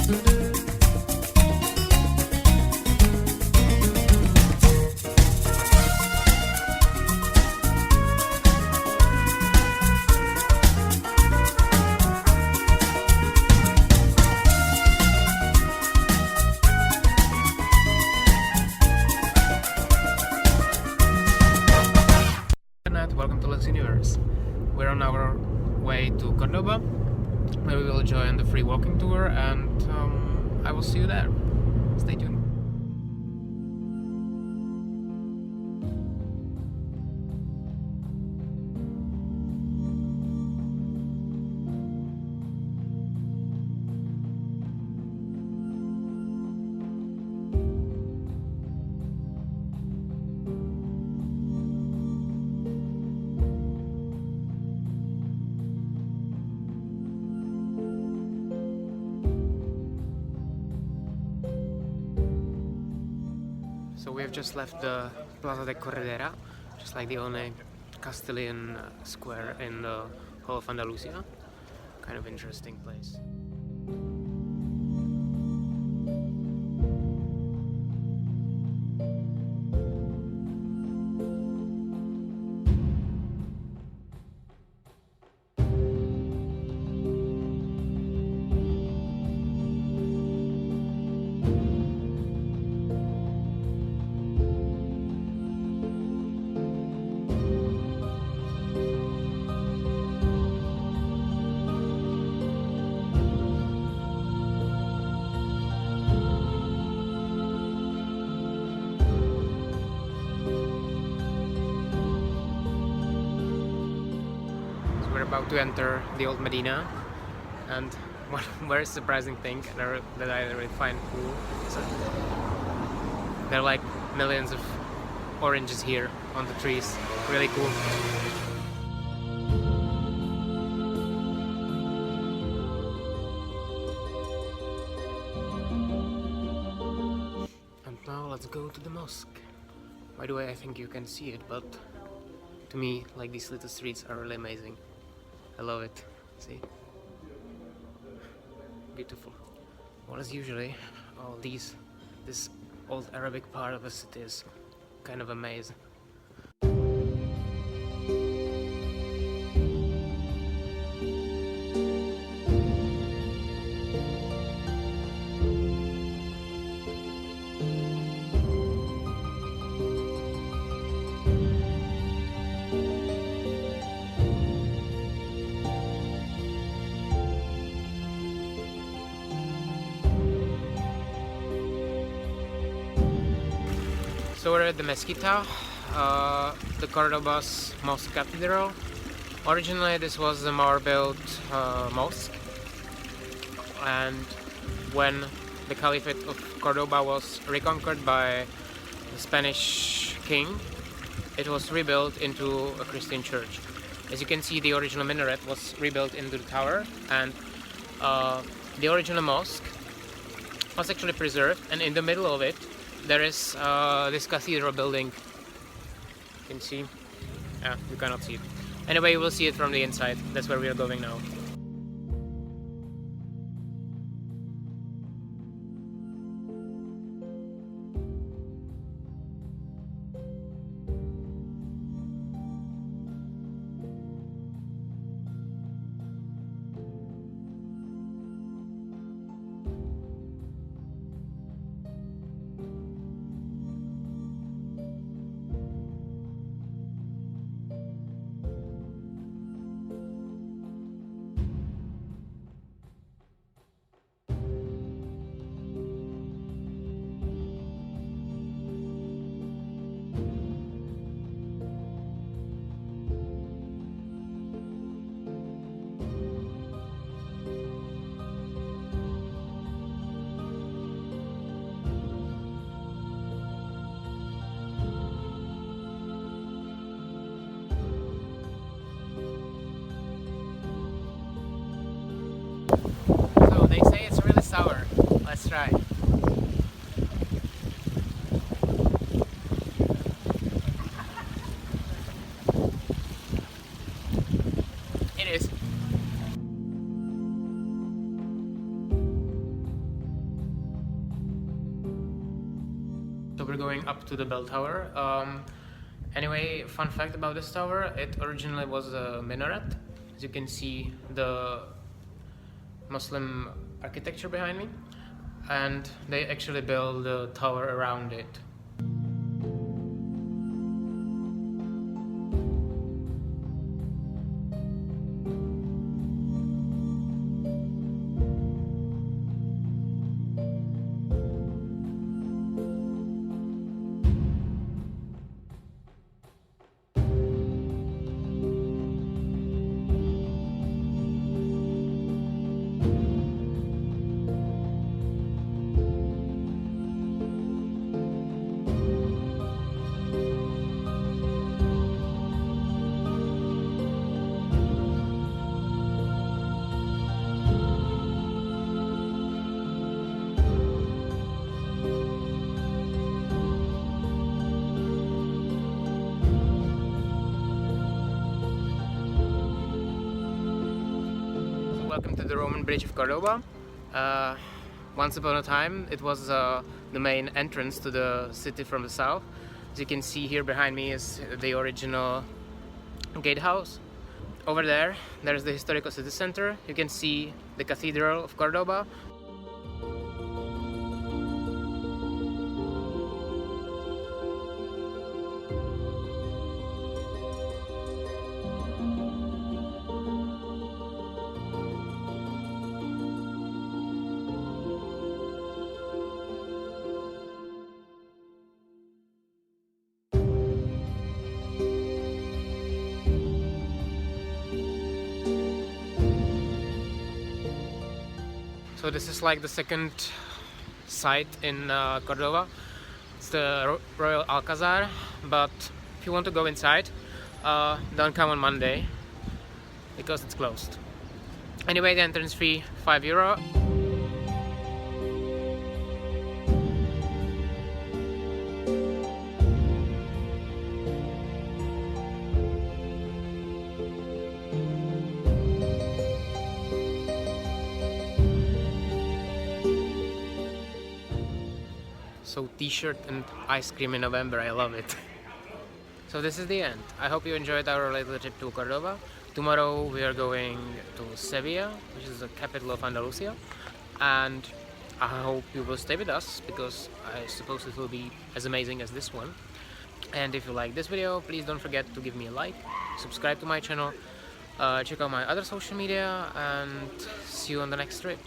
Welcome to Let's Universe. We're on our way to Cordoba, where we will join the free walking tour, and I will see you there. Stay tuned. So we have just left the Plaza de Corredera, just like the only Castilian square in the whole of Andalusia. Kind of interesting place. We're about to enter the old Medina, and one very surprising thing that I really find cool is that there are like millions of oranges here on the trees. Really cool. And now let's go to the mosque. By the way, I think you can see it, but to me, like, these little streets are really amazing. I love it. See? Beautiful. What is usually all this old Arabic part of the city is kind of a maze. So we're at the Mezquita de Cordoba's Mosque cathedral. Originally this was a marble-built mosque, and when the Caliphate of Cordoba was reconquered by the Spanish king, it was rebuilt into a Christian church. As you can see, the original minaret was rebuilt into the tower, and the original mosque was actually preserved, and in the middle of it there is this cathedral building. You can see? Yeah, you cannot see it. Anyway, you will see it from the inside. That's where we are going now. So they say it's really sour. Let's try. It is. we're going up to the bell tower. Anyway, fun fact about this tower, it originally was a minaret. As you can see the Muslim architecture behind me, and they actually built the tower around it. Welcome to the Roman Bridge of Cordoba. Once upon a time it was the main entrance to the city from the south. As you can see here behind me is the original gatehouse. Over there, there's the historical city center. You can see the cathedral of Cordoba. So this is like the second site in Cordoba. It's the Royal Alcázar, but if you want to go inside, don't come on Monday because it's closed. Anyway, the entrance fee €5. So t-shirt and ice cream in November, I love it. So this is the end. I hope you enjoyed our little trip to Cordoba. Tomorrow we are going to Sevilla, which is the capital of Andalusia, and I hope you will stay with us because I suppose it will be as amazing as this one. And if you like this video, please don't forget to give me a like, subscribe to my channel, check out my other social media, and see you on the next trip.